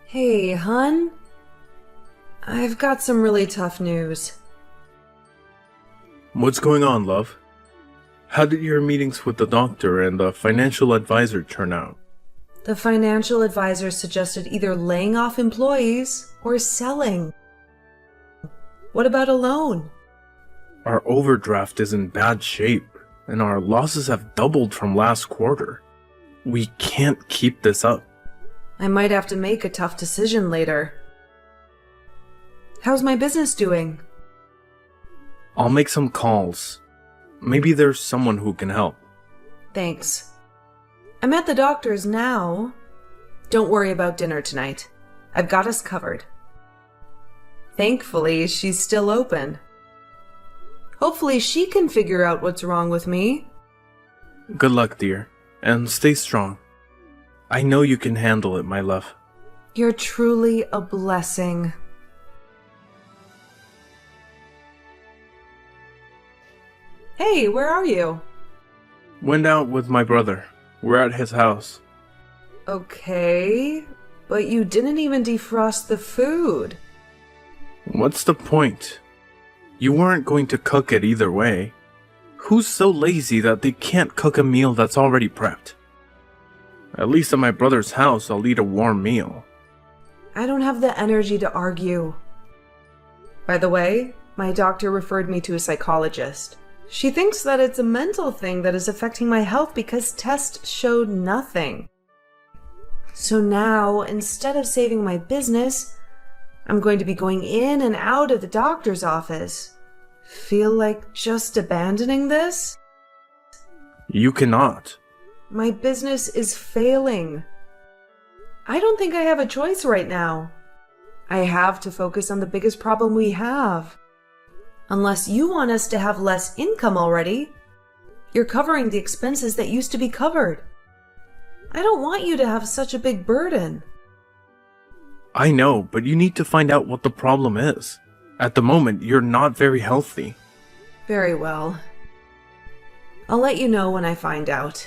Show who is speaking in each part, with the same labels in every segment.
Speaker 1: Hey, hun. I've got some really tough news.
Speaker 2: What's going on, love? How did your meetings with the doctor and the financial advisor turn out?
Speaker 1: The financial advisor suggested either laying off employees or selling. What about a loan?
Speaker 2: Our overdraft is in bad shape, and our losses have doubled from last quarter. We can't keep this up.
Speaker 1: I might have to make a tough decision later. How's my business doing?
Speaker 2: I'll make some calls. Maybe there's someone who can help.
Speaker 1: Thanks. I'm at the doctor's now. Don't worry about dinner tonight. I've got us covered. Thankfully, she's still open. Hopefully she can figure out what's wrong with me.
Speaker 2: Good luck, dear, and stay strong. I know you can handle it, my love.
Speaker 1: You're truly a blessing. Hey, where are you?
Speaker 2: Went out with my brother. We're at his house.
Speaker 1: Okay, but you didn't even defrost the food.
Speaker 2: What's the point? You weren't going to cook it either way. Who's so lazy that they can't cook a meal that's already prepped? At least at my brother's house, I'll eat a warm meal.
Speaker 1: I don't have the energy to argue. By the way, my doctor referred me to a psychologist. She thinks that it's a mental thing that is affecting my health because tests showed nothing. So now, instead of saving my business, I'm going to be going in and out of the doctor's office. Feel like just abandoning this?
Speaker 2: You cannot.
Speaker 1: My business is failing. I don't think I have a choice right now. I have to focus on the biggest problem we have. Unless you want us to have less income already, you're covering the expenses that used to be covered. I don't want you to have such a big burden.
Speaker 2: I know, but you need to find out what the problem is. At the moment, you're not very healthy.
Speaker 1: Very well. I'll let you know when I find out.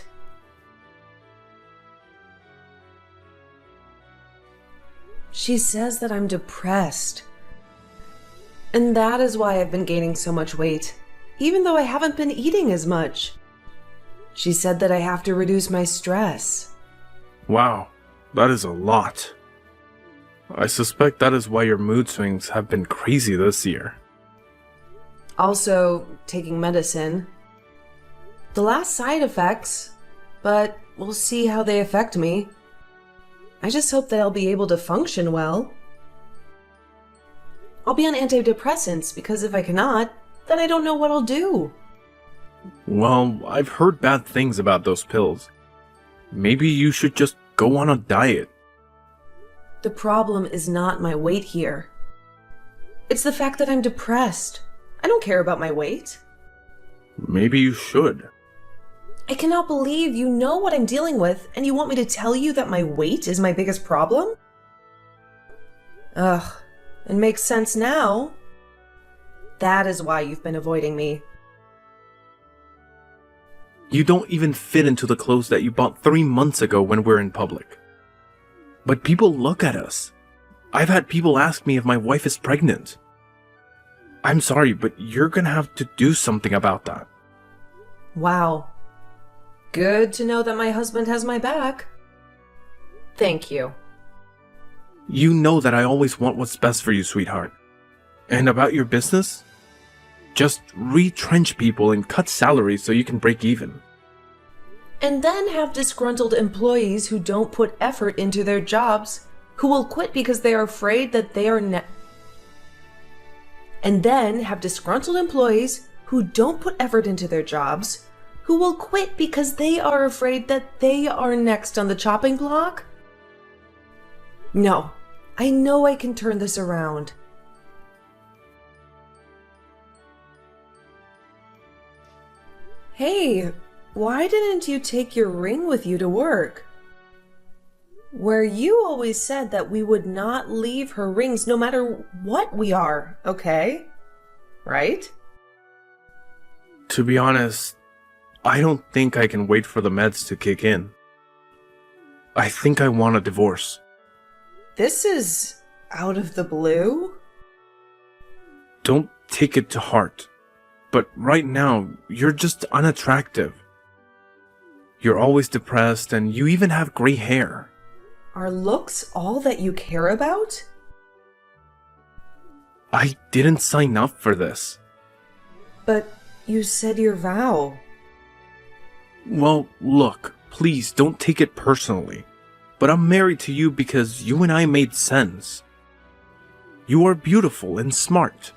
Speaker 1: She says that I'm depressed. And that is why I've been gaining so much weight, even though I haven't been eating as much. She said that I have to reduce my stress.
Speaker 2: Wow, that is a lot. I suspect that is why your mood swings have been crazy this year.
Speaker 1: Also, taking medicine. The last side effects, but we'll see how they affect me. I just hope that I'll be able to function well. I'll be on antidepressants because if I cannot, then I don't know what I'll do.
Speaker 2: Well, I've heard bad things about those pills. Maybe you should just go on a diet.
Speaker 1: The problem is not my weight here. It's the fact that I'm depressed. I don't care about my weight.
Speaker 2: Maybe you should.
Speaker 1: I cannot believe you know what I'm dealing with and you want me to tell you that my weight is my biggest problem? Ugh, it makes sense now. That is why you've been avoiding me.
Speaker 2: You don't even fit into the clothes that you bought 3 months ago when we're in public. But people look at us. I've had people ask me if my wife is pregnant. I'm sorry, but you're gonna have to do something about that.
Speaker 1: Wow. Good to know that my husband has my back. Thank you.
Speaker 2: You know that I always want what's best for you, sweetheart. And about your business? Just retrench people and cut salaries so you can break even.
Speaker 1: And then have disgruntled employees who don't put effort into their jobs, who will quit because they are afraid that they are And then have disgruntled employees who don't put effort into their jobs, who will quit because they are afraid that they are next on the chopping block? No, I know I can turn this around. Hey, why didn't you take your ring with you to work? Where you always said that we would not leave her rings no matter what we are, okay? Right?
Speaker 2: To be honest, I don't think I can wait for the meds to kick in. I think I want a divorce.
Speaker 1: This is out of the blue?
Speaker 2: Don't take it to heart. But right now, you're just unattractive. You're always depressed and you even have gray hair.
Speaker 1: Are looks all that you care about?
Speaker 2: I didn't sign up for this.
Speaker 1: But you said your vow.
Speaker 2: Well, look, please don't take it personally. But I'm married to you because you and I made sense. You are beautiful and smart.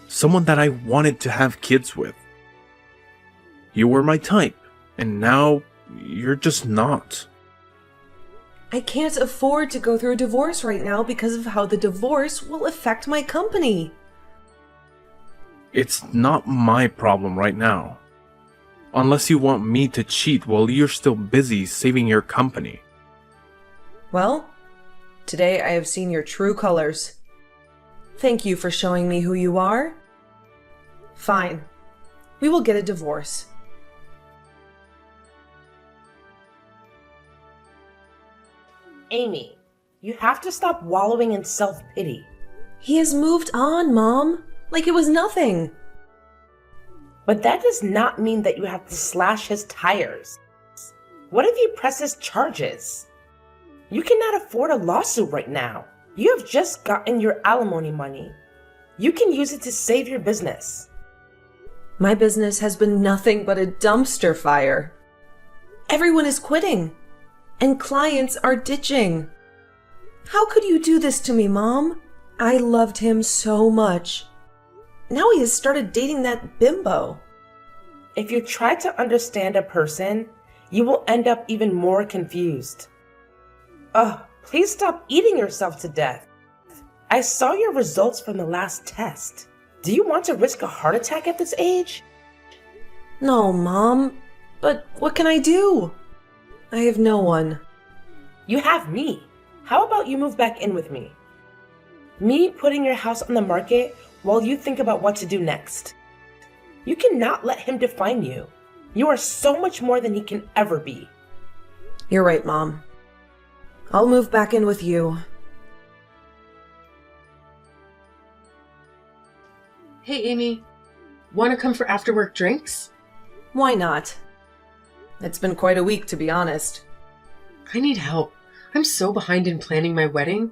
Speaker 2: Someone that I wanted to have kids with. You were my type, and now you're just not.
Speaker 1: I can't afford to go through a divorce right now because of how the divorce will affect my company.
Speaker 2: It's not my problem right now. Unless you want me to cheat while you're still busy saving your company.
Speaker 1: Well, today I have seen your true colors. Thank you for showing me who you are. Fine. We will get a divorce.
Speaker 3: Amy, you have to stop wallowing in self-pity.
Speaker 1: He has moved on, Mom. Like it was nothing.
Speaker 3: But that does not mean that you have to slash his tires. What if he presses charges? You cannot afford a lawsuit right now. You have just gotten your alimony money. You can use it to save your business.
Speaker 1: My business has been nothing but a dumpster fire. Everyone is quitting, and clients are ditching. How could you do this to me, Mom? I loved him so much. Now he has started dating that bimbo.
Speaker 3: If you try to understand a person, you will end up even more confused. Ugh, please stop eating yourself to death. I saw your results from the last test. Do you want to risk a heart attack at this age?
Speaker 1: No, Mom. But what can I do? I have no one.
Speaker 3: You have me. How about you move back in with me? Me putting your house on the market while you think about what to do next. You cannot let him define you. You are so much more than he can ever be.
Speaker 1: You're right, Mom. I'll move back in with you.
Speaker 4: Hey, Amy. Want to come for after-work drinks?
Speaker 1: Why not? It's been quite a week, to be honest.
Speaker 4: I need help. I'm so behind in planning my wedding.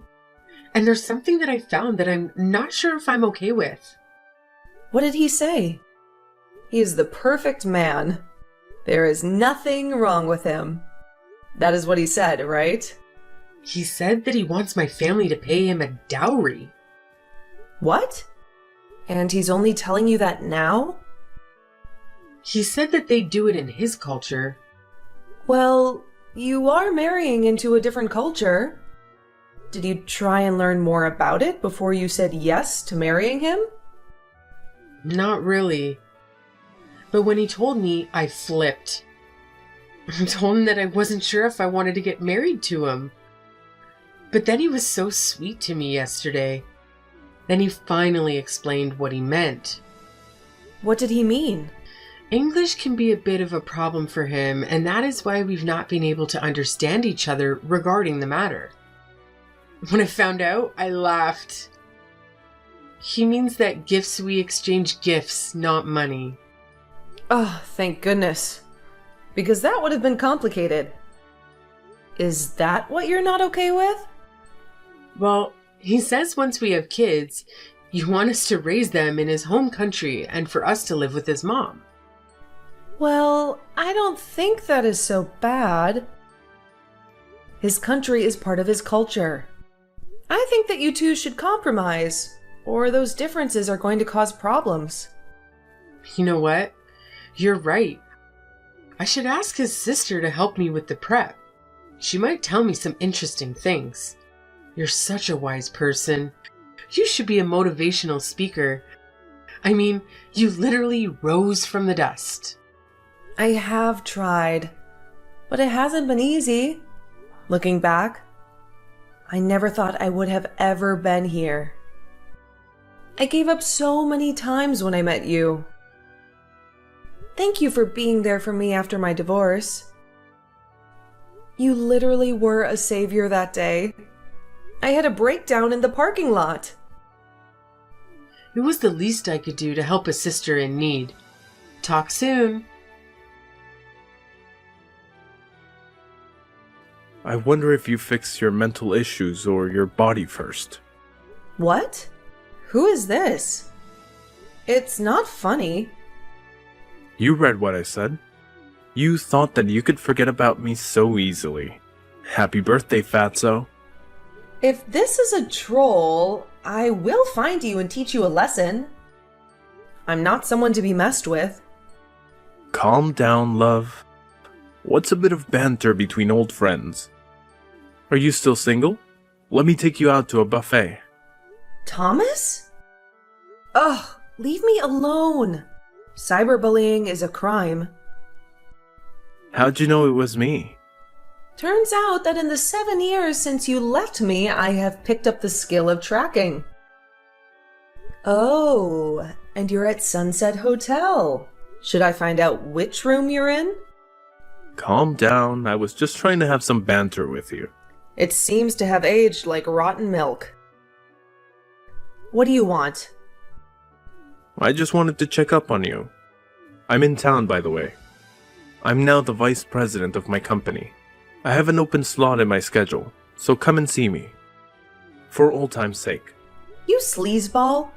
Speaker 4: And there's something that I found that I'm not sure if I'm okay with.
Speaker 1: What did he say? He is the perfect man. There is nothing wrong with him. That is what he said, right?
Speaker 4: He said that he wants my family to pay him a dowry.
Speaker 1: What? And he's only telling you that now?
Speaker 4: He said that they do it in his culture.
Speaker 1: Well, you are marrying into a different culture. Did you try and learn more about it before you said yes to marrying him?
Speaker 4: Not really. But when he told me, I flipped. I told him that I wasn't sure if I wanted to get married to him. But then he was so sweet to me yesterday. Then he finally explained what he meant.
Speaker 1: What did he mean?
Speaker 4: English can be a bit of a problem for him, and that is why we've not been able to understand each other regarding the matter. When I found out, I laughed. He means that gifts we exchange gifts, not money.
Speaker 1: Oh, thank goodness. Because that would have been complicated. Is that what you're not okay with?
Speaker 4: Well, he says once we have kids, you want us to raise them in his home country and for us to live with his mom.
Speaker 1: Well, I don't think that is so bad. His country is part of his culture. I think that you two should compromise, or those differences are going to cause problems.
Speaker 4: You know what? You're right. I should ask his sister to help me with the prep. She might tell me some interesting things. You're such a wise person. You should be a motivational speaker. I mean, you literally rose from the dust.
Speaker 1: I have tried, but it hasn't been easy. Looking back, I never thought I would have ever been here. I gave up so many times when I met you. Thank you for being there for me after my divorce. You literally were a savior that day. I had a breakdown in the parking lot.
Speaker 4: It was the least I could do to help a sister in need. Talk soon.
Speaker 2: I wonder if you fix your mental issues or your body first.
Speaker 1: What? Who is this? It's not funny.
Speaker 2: You read what I said. You thought that you could forget about me so easily. Happy birthday, Fatso.
Speaker 1: If this is a troll, I will find you and teach you a lesson. I'm not someone to be messed with.
Speaker 2: Calm down, love. What's a bit of banter between old friends? Are you still single? Let me take you out to a buffet.
Speaker 1: Thomas? Ugh, leave me alone. Cyberbullying is a crime.
Speaker 2: How'd you know it was me?
Speaker 1: Turns out that in the 7 years since you left me, I have picked up the skill of tracking. Oh, and you're at Sunset Hotel. Should I find out which room you're in?
Speaker 2: Calm down, I was just trying to have some banter with you.
Speaker 1: It seems to have aged like rotten milk. What do you want?
Speaker 2: I just wanted to check up on you. I'm in town, by the way. I'm now the vice president of my company. I have an open slot in my schedule, so come and see me. For old time's sake.
Speaker 1: You sleazeball?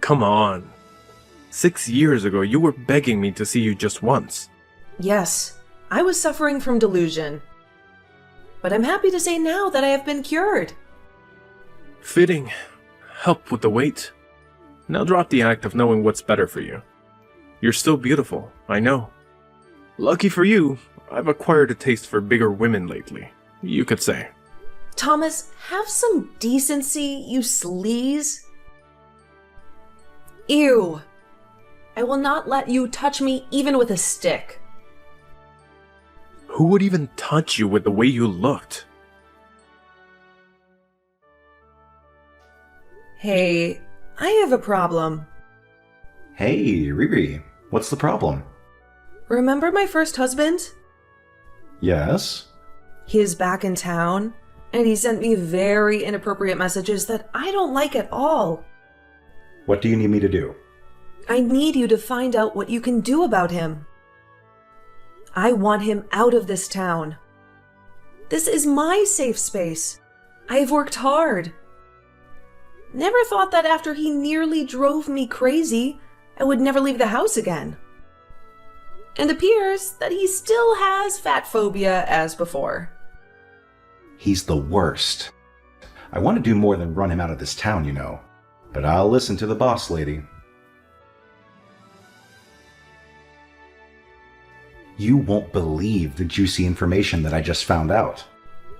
Speaker 2: Come on. 6 years ago, you were begging me to see you just once.
Speaker 1: Yes, I was suffering from delusion. But I'm happy to say now that I have been cured.
Speaker 2: Fitting. Help with the weight. Now drop the act of knowing what's better for you. You're still beautiful, I know. Lucky for you, I've acquired a taste for bigger women lately, you could say.
Speaker 1: Thomas, have some decency, you sleaze. Ew. I will not let you touch me even with a stick.
Speaker 2: Who would even touch you with the way you looked?
Speaker 1: Hey, I have a problem.
Speaker 5: Hey, Riri, what's the problem?
Speaker 1: Remember my first husband?
Speaker 5: Yes?
Speaker 1: He is back in town, and he sent me very inappropriate messages that I don't like at all.
Speaker 5: What do you need me to do?
Speaker 1: I need you to find out what you can do about him. I want him out of this town. This is my safe space. I have worked hard. Never thought that after he nearly drove me crazy, I would never leave the house again. And appears that he still has fat phobia as before.
Speaker 5: He's the worst. I want to do more than run him out of this town, you know. But I'll listen to the boss lady. You won't believe the juicy information that I just found out.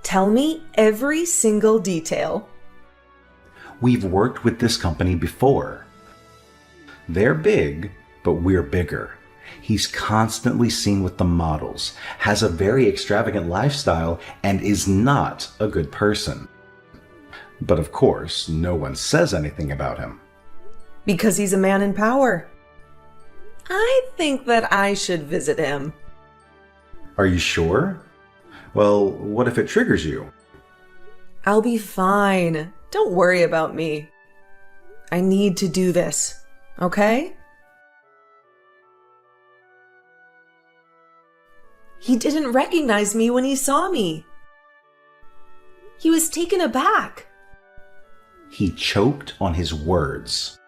Speaker 1: Tell me every single detail.
Speaker 5: We've worked with this company before. They're big, but we're bigger. He's constantly seen with the models, has a very extravagant lifestyle, and is not a good person. But of course, no one says anything about him.
Speaker 1: Because he's a man in power. I think that I should visit him.
Speaker 5: Are you sure? Well, what if it triggers you?
Speaker 1: I'll be fine. Don't worry about me. I need to do this, okay? He didn't recognize me when he saw me. He was taken aback.
Speaker 5: He choked on his words.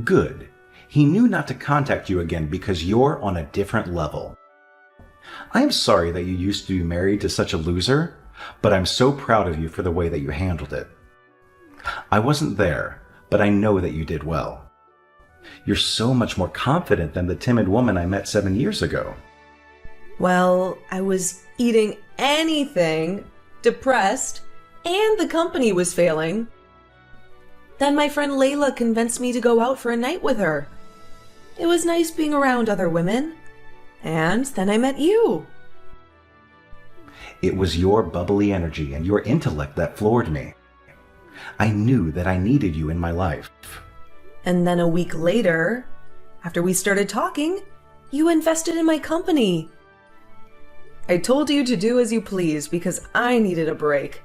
Speaker 5: Good. He knew not to contact you again because you're on a different level. I am sorry that you used to be married to such a loser, but I'm so proud of you for the way that you handled it. I wasn't there, but I know that you did well. You're so much more confident than the timid woman I met 7 years ago.
Speaker 1: Well, I was eating anything, depressed, and the company was failing. Then my friend Layla convinced me to go out for a night with her. It was nice being around other women. And then I met you.
Speaker 5: It was your bubbly energy and your intellect that floored me. I knew that I needed you in my life.
Speaker 1: And then a week later, after we started talking, you invested in my company. I told you to do as you please because I needed a break.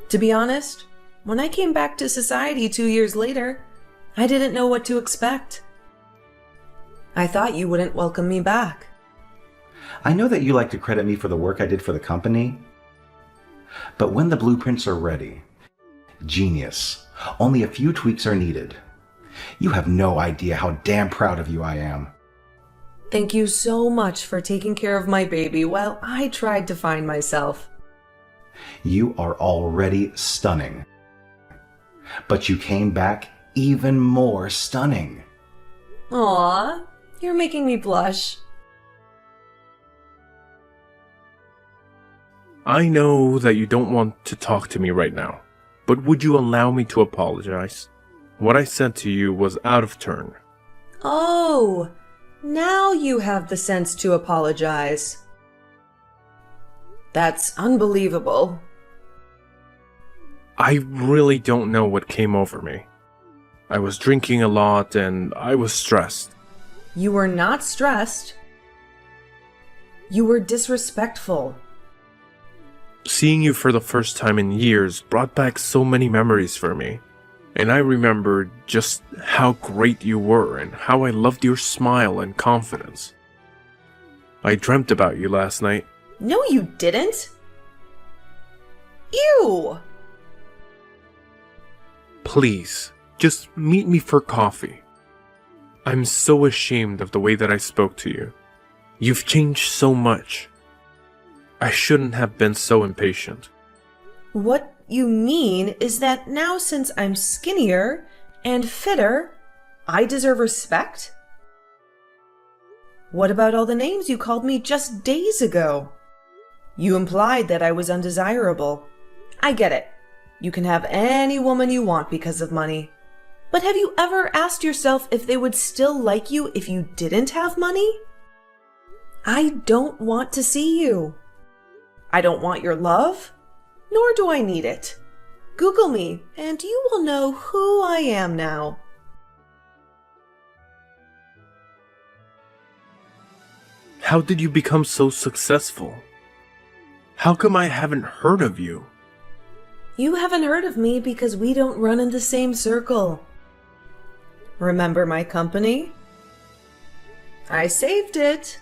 Speaker 1: To be honest, when I came back to society 2 years later, I didn't know what to expect. I thought you wouldn't welcome me back.
Speaker 5: I know that you like to credit me for the work I did for the company, but when the blueprints are ready, genius, only a few tweaks are needed. You have no idea how damn proud of you I am.
Speaker 1: Thank you so much for taking care of my baby while I tried to find myself.
Speaker 5: You are already stunning, but you came back even more stunning.
Speaker 1: Aw, you're making me blush.
Speaker 2: I know that you don't want to talk to me right now, but would you allow me to apologize? What I said to you was out of turn.
Speaker 1: Oh, now you have the sense to apologize. That's unbelievable.
Speaker 2: I really don't know what came over me. I was drinking a lot and I was stressed.
Speaker 1: You were not stressed. You were disrespectful.
Speaker 2: Seeing you for the first time in years brought back so many memories for me. And I remembered just how great you were and how I loved your smile and confidence. I dreamt about you last night.
Speaker 1: No, you didn't. Ew!
Speaker 2: Please, just meet me for coffee. I'm so ashamed of the way that I spoke to you. You've changed so much. I shouldn't have been so impatient.
Speaker 1: What you mean is that now since I'm skinnier and fitter, I deserve respect? What about all the names you called me just days ago? You implied that I was undesirable. I get it. You can have any woman you want because of money. But have you ever asked yourself if they would still like you if you didn't have money? I don't want to see you. I don't want your love, nor do I need it. Google me, and you will know who I am now.
Speaker 2: How did you become so successful? How come I haven't heard of you?
Speaker 1: You haven't heard of me because we don't run in the same circle. Remember my company? I saved it.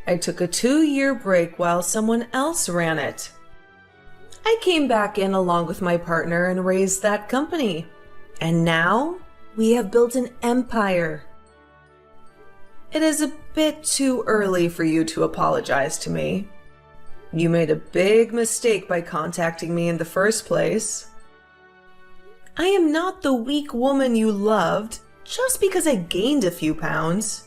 Speaker 1: I took a 2-year break while someone else ran it. I came back in along with my partner and raised that company. And now we have built an empire. It is a bit too early for you to apologize to me. You made a big mistake by contacting me in the first place. I am not the weak woman you loved just because I gained a few pounds.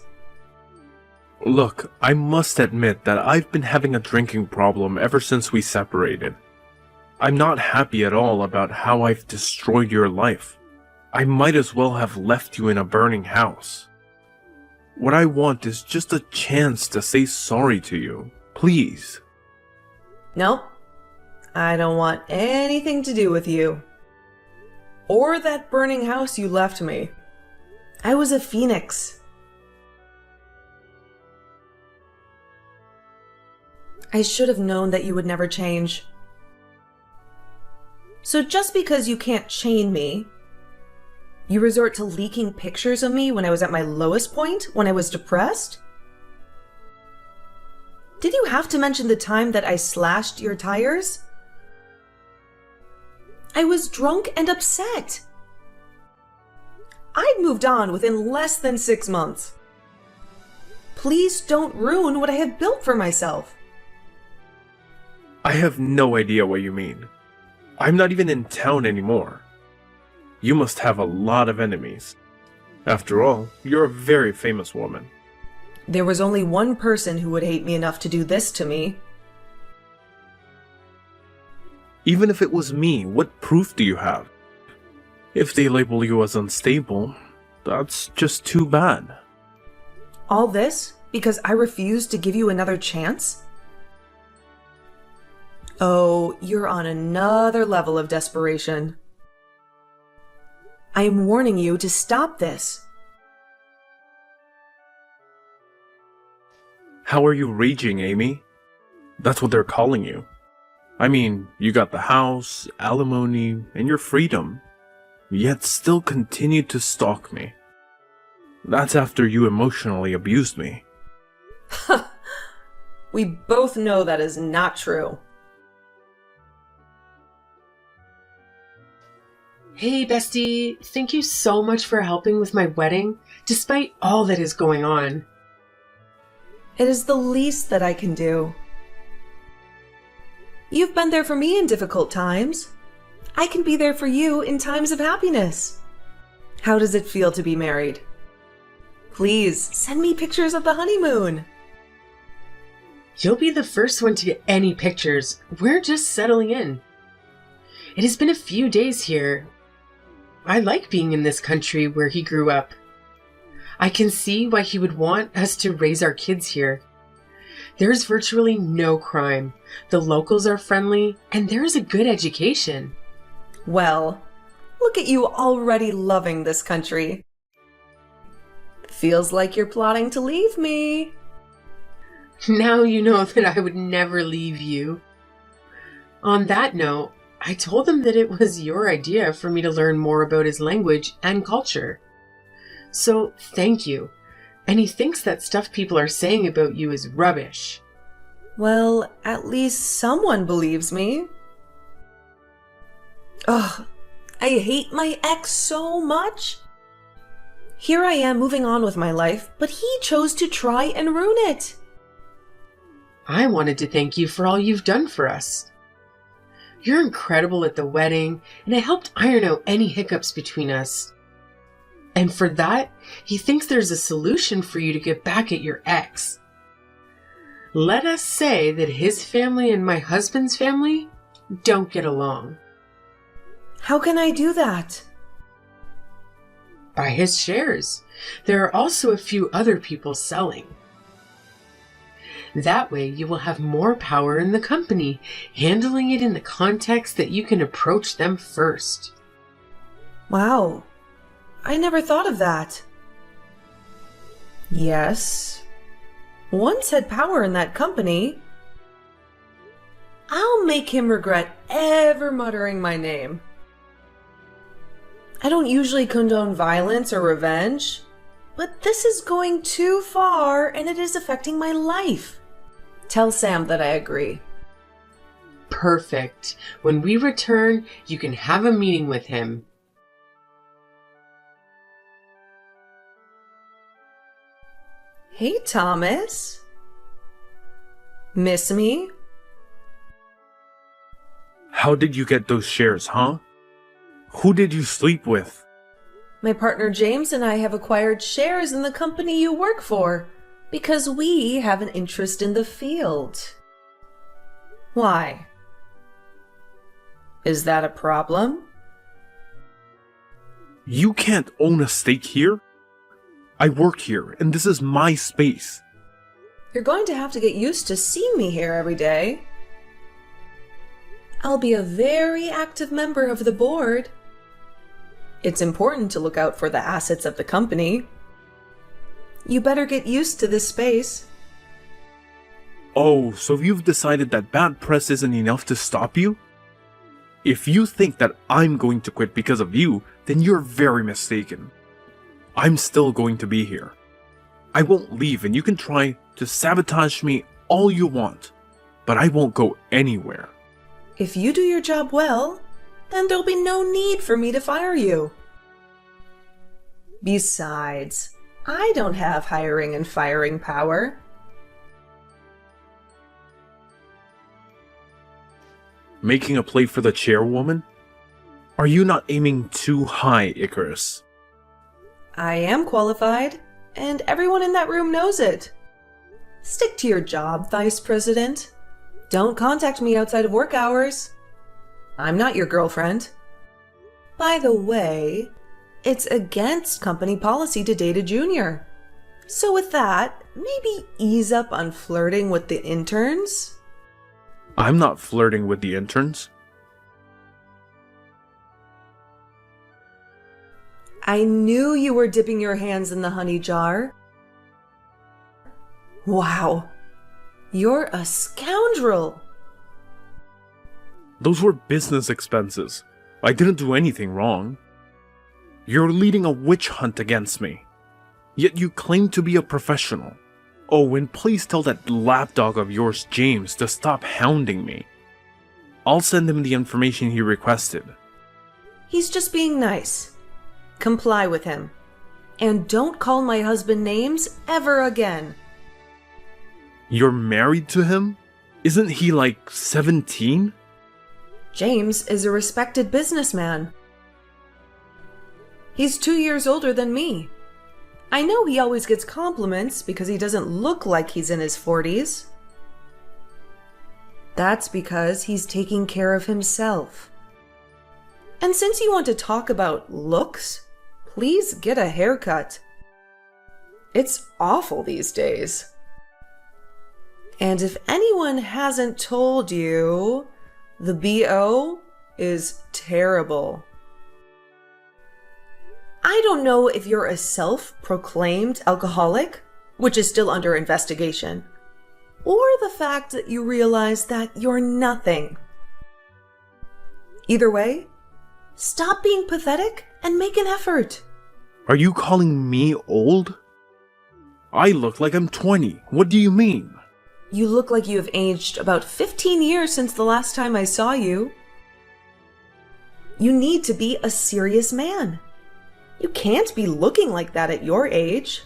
Speaker 2: Look, I must admit that I've been having a drinking problem ever since we separated. I'm not happy at all about how I've destroyed your life. I might as well have left you in a burning house. What I want is just a chance to say sorry to you. Please.
Speaker 1: Nope. I don't want anything to do with you. Or that burning house you left me. I was a phoenix. I should have known that you would never change. So just because you can't chain me, you resort to leaking pictures of me when I was at my lowest point, when I was depressed? Did you have to mention the time that I slashed your tires? I was drunk and upset. I'd moved on within less than 6 months. Please don't ruin what I have built for myself.
Speaker 2: I have no idea what you mean. I'm not even in town anymore. You must have a lot of enemies. After all, you're a very famous woman.
Speaker 1: There was only one person who would hate me enough to do this to me.
Speaker 2: Even if it was me, what proof do you have? If they label you as unstable, that's just too bad.
Speaker 1: All this because I refused to give you another chance? Oh, you're on another level of desperation. I am warning you to stop this.
Speaker 2: How are you raging, Amy? That's what they're calling you. I mean, you got the house, alimony, and your freedom, yet still continue to stalk me. That's after you emotionally abused me.
Speaker 1: We both know that is not true.
Speaker 4: Hey, bestie, thank you so much for helping with my wedding, despite all that is going on.
Speaker 1: It is the least that I can do. You've been there for me in difficult times. I can be there for you in times of happiness. How does it feel to be married? Please send me pictures of the honeymoon.
Speaker 4: You'll be the first one to get any pictures. We're just settling in. It has been a few days here. I like being in this country where he grew up. I can see why he would want us to raise our kids here. There's virtually no crime. The locals are friendly, and there is a good education.
Speaker 1: Well, look at you already loving this country. Feels like you're plotting to leave me.
Speaker 4: Now you know that I would never leave you. On that note, I told him that it was your idea for me to learn more about his language and culture. So, thank you. And he thinks that stuff people are saying about you is rubbish.
Speaker 1: Well, at least someone believes me. Ugh, I hate my ex so much. Here I am moving on with my life, but he chose to try and ruin it.
Speaker 4: I wanted to thank you for all you've done for us. You're incredible at the wedding, and it helped iron out any hiccups between us. And for that, he thinks there's a solution for you to get back at your ex. Let us say that his family and my husband's family don't get along.
Speaker 1: How can I do that?
Speaker 4: Buy his shares. There are also a few other people selling. That way you will have more power in the company, handling it in the context that you can approach them first.
Speaker 1: Wow, I never thought of that. Yes, once had power in that company. I'll make him regret ever muttering my name. I don't usually condone violence or revenge, but this is going too far and it is affecting my life. Tell Sam that I agree.
Speaker 4: Perfect. When we return, you can have a meeting with him.
Speaker 1: Hey, Thomas. Miss me?
Speaker 2: How did you get those shares, huh? Who did you sleep with?
Speaker 1: My partner James and I have acquired shares in the company you work for because we have an interest in the field. Why? Is that a problem?
Speaker 2: You can't own a stake here. I work here, and this is my space.
Speaker 1: You're going to have to get used to seeing me here every day. I'll be a very active member of the board. It's important to look out for the assets of the company. You better get used to this space.
Speaker 2: Oh, so you've decided that bad press isn't enough to stop you? If you think that I'm going to quit because of you, then you're very mistaken. I'm still going to be here. I won't leave, and you can try to sabotage me all you want, but I won't go anywhere.
Speaker 1: If you do your job well, then there'll be no need for me to fire you. Besides, I don't have hiring and firing power.
Speaker 2: Making a play for the chairwoman? Are you not aiming too high, Icarus?
Speaker 1: I am qualified, and everyone in that room knows it. Stick to your job, Vice President. Don't contact me outside of work hours. I'm not your girlfriend. By the way, it's against company policy to date a junior. So with that, maybe ease up on flirting with the interns?
Speaker 2: I'm not flirting with the interns.
Speaker 1: I knew you were dipping your hands in the honey jar. Wow. You're a scoundrel.
Speaker 2: Those were business expenses. I didn't do anything wrong. You're leading a witch hunt against me. Yet you claim to be a professional. Oh, and please tell that lapdog of yours, James, to stop hounding me. I'll send him the information he requested.
Speaker 1: He's just being nice. Comply with him. And don't call my husband names ever again.
Speaker 2: You're married to him? Isn't he like 17?
Speaker 1: James is a respected businessman. He's 2 years older than me. I know he always gets compliments because he doesn't look like he's in his 40s. That's because he's taking care of himself. And since you want to talk about looks, please get a haircut. It's awful these days. And if anyone hasn't told you, the BO is terrible. I don't know if you're a self-proclaimed alcoholic, which is still under investigation, or the fact that you realize that you're nothing. Either way, stop being pathetic and make an effort.
Speaker 2: Are you calling me old? I look like I'm 20. What do you mean?
Speaker 1: You look like you have aged about 15 years since the last time I saw you. You need to be a serious man. You can't be looking like that at your age.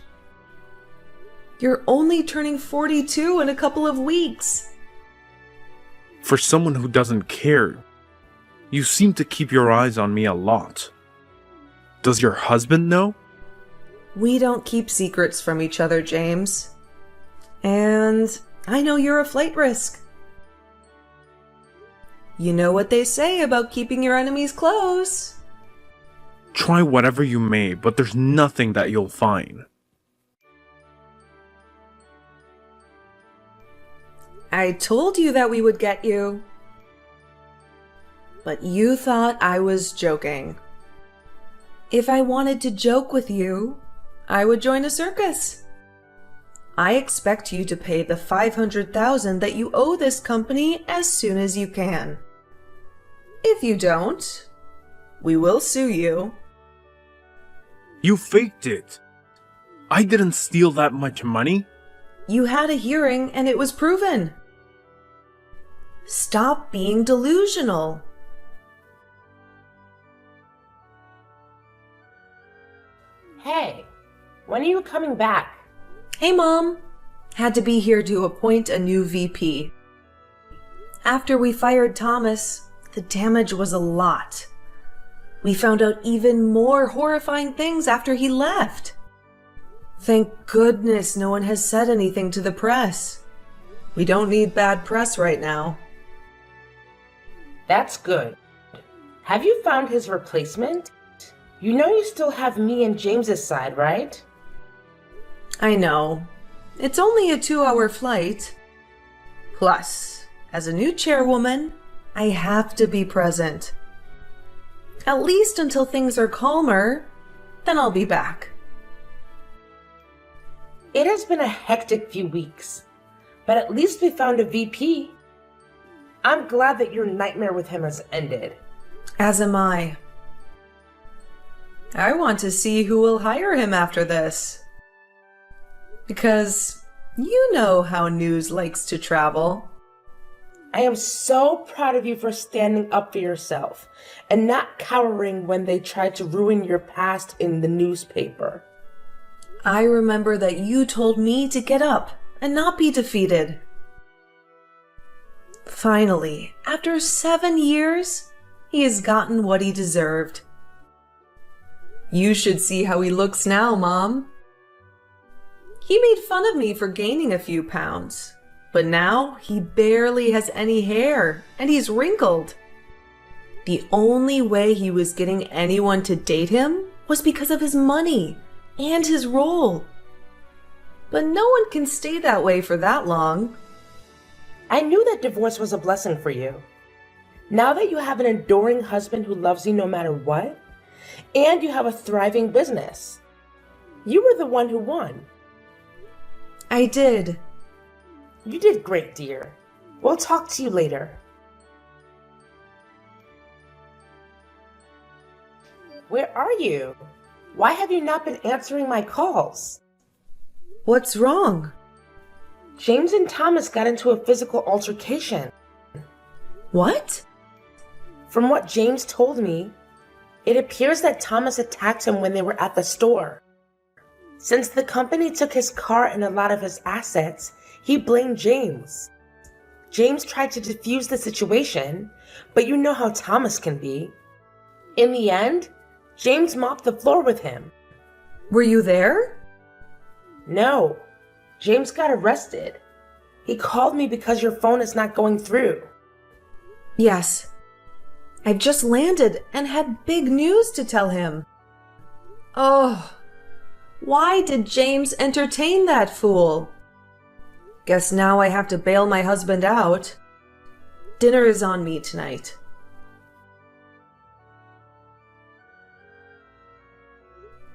Speaker 1: You're only turning 42 in a couple of weeks.
Speaker 2: For someone who doesn't care, you seem to keep your eyes on me a lot. Does your husband know?
Speaker 1: We don't keep secrets from each other, James. And I know you're a flight risk. You know what they say about keeping your enemies close.
Speaker 2: Try whatever you may, but there's nothing that you'll find.
Speaker 1: I told you that we would get you. But you thought I was joking. If I wanted to joke with you, I would join a circus. I expect you to pay the $500,000 that you owe this company as soon as you can. If you don't, we will sue you.
Speaker 2: You faked it. I didn't steal that much money.
Speaker 1: You had a hearing and it was proven. Stop being delusional.
Speaker 3: Hey, when are you coming back?
Speaker 1: Hey, Mom. Had to be here to appoint a new VP. After we fired Thomas, the damage was a lot. We found out even more horrifying things after he left. Thank goodness no one has said anything to the press. We don't need bad press right now.
Speaker 3: That's good. Have you found his replacement? You know you still have me and James's side, right?
Speaker 1: I know. It's only a 2-hour flight. Plus, as a new chairwoman, I have to be present. At least until things are calmer, then I'll be back.
Speaker 3: It has been a hectic few weeks, but at least we found a VP. I'm glad that your nightmare with him has ended.
Speaker 1: As am I. I want to see who will hire him after this. Because you know how news likes to travel.
Speaker 3: I am so proud of you for standing up for yourself and not cowering when they tried to ruin your past in the newspaper.
Speaker 1: I remember that you told me to get up and not be defeated. Finally, after 7 years, he has gotten what he deserved. You should see how he looks now, Mom. He made fun of me for gaining a few pounds, but now he barely has any hair and he's wrinkled. The only way he was getting anyone to date him was because of his money and his role. But no one can stay that way for that long.
Speaker 3: I knew that divorce was a blessing for you. Now that you have an adoring husband who loves you no matter what, and you have a thriving business, you were the one who won.
Speaker 1: I did.
Speaker 3: You did great, dear. We'll talk to you later. Where are you? Why have you not been answering my calls?
Speaker 1: What's wrong?
Speaker 3: James and Thomas got into a physical altercation.
Speaker 1: What?
Speaker 3: From what James told me, it appears that Thomas attacked him when they were at the store. Since the company took his car and a lot of his assets, he blamed James. James tried to defuse the situation, but you know how Thomas can be. In the end, James mopped the floor with him.
Speaker 1: Were you there?
Speaker 3: No, James got arrested. He called me because your phone is not going through.
Speaker 1: Yes. I've just landed and had big news to tell him. Oh, why did James entertain that fool? Guess now I have to bail my husband out. Dinner is on me tonight.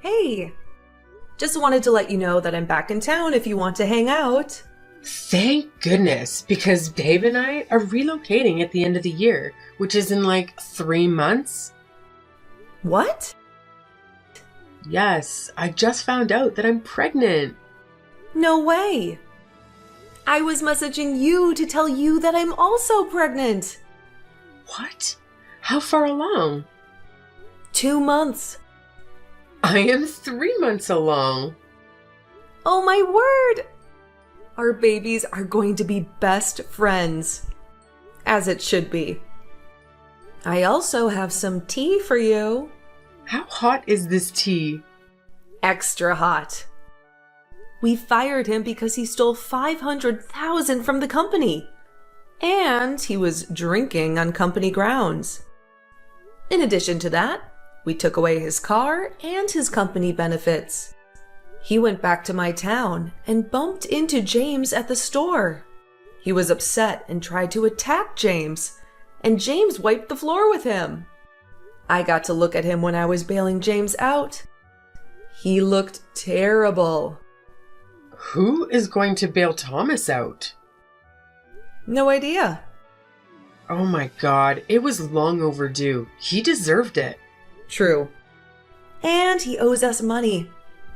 Speaker 1: Hey, just wanted to let you know that I'm back in town if you want to hang out.
Speaker 4: Thank goodness, because Dave and I are relocating at the end of the year, which is in like 3 months.
Speaker 1: What?
Speaker 4: Yes, I just found out that I'm pregnant.
Speaker 1: No way. I was messaging you to tell you that I'm also pregnant.
Speaker 4: What? How far along?
Speaker 1: 2 months.
Speaker 4: I am 3 months along.
Speaker 1: Oh my word! Our babies are going to be best friends. As it should be. I also have some tea for you.
Speaker 4: How hot is this tea?
Speaker 1: Extra hot. We fired him because he stole $500,000 from the company. And he was drinking on company grounds. In addition to that, we took away his car and his company benefits. He went back to my town and bumped into James at the store. He was upset and tried to attack James, and James wiped the floor with him. I got to look at him when I was bailing James out. He looked terrible.
Speaker 4: Who is going to bail Thomas out?
Speaker 1: No idea.
Speaker 4: Oh my god, it was long overdue. He deserved it.
Speaker 1: True. And he owes us money.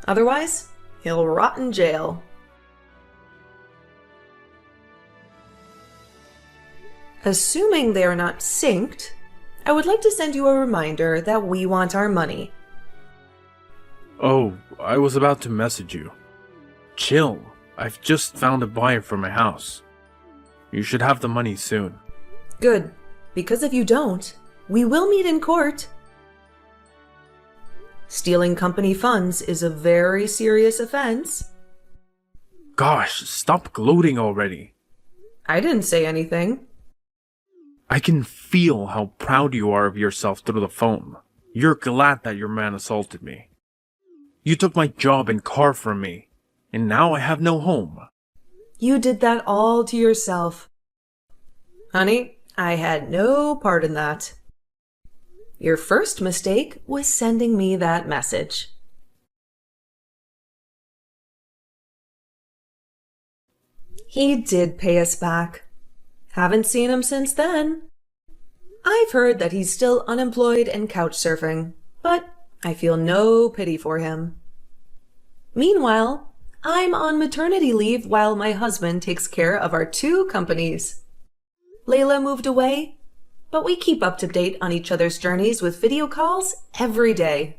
Speaker 1: Otherwise, he'll rot in jail. Assuming they are not synced, I would like to send you a reminder that we want our money.
Speaker 2: Oh, I was about to message you. Chill. I've just found a buyer for my house. You should have the money soon.
Speaker 1: Good, because if you don't, we will meet in court. Stealing company funds is a very serious offense.
Speaker 2: Gosh, stop gloating already.
Speaker 1: I didn't say anything.
Speaker 2: I can feel how proud you are of yourself through the phone. You're glad that your man assaulted me. You took my job and car from me, and now I have no home.
Speaker 1: You did that all to yourself. Honey, I had no part in that. Your first mistake was sending me that message. He did pay us back. Haven't seen him since then. I've heard that he's still unemployed and couch surfing, but I feel no pity for him. Meanwhile, I'm on maternity leave while my husband takes care of our 2 companies. Layla moved away, but we keep up to date on each other's journeys with video calls every day.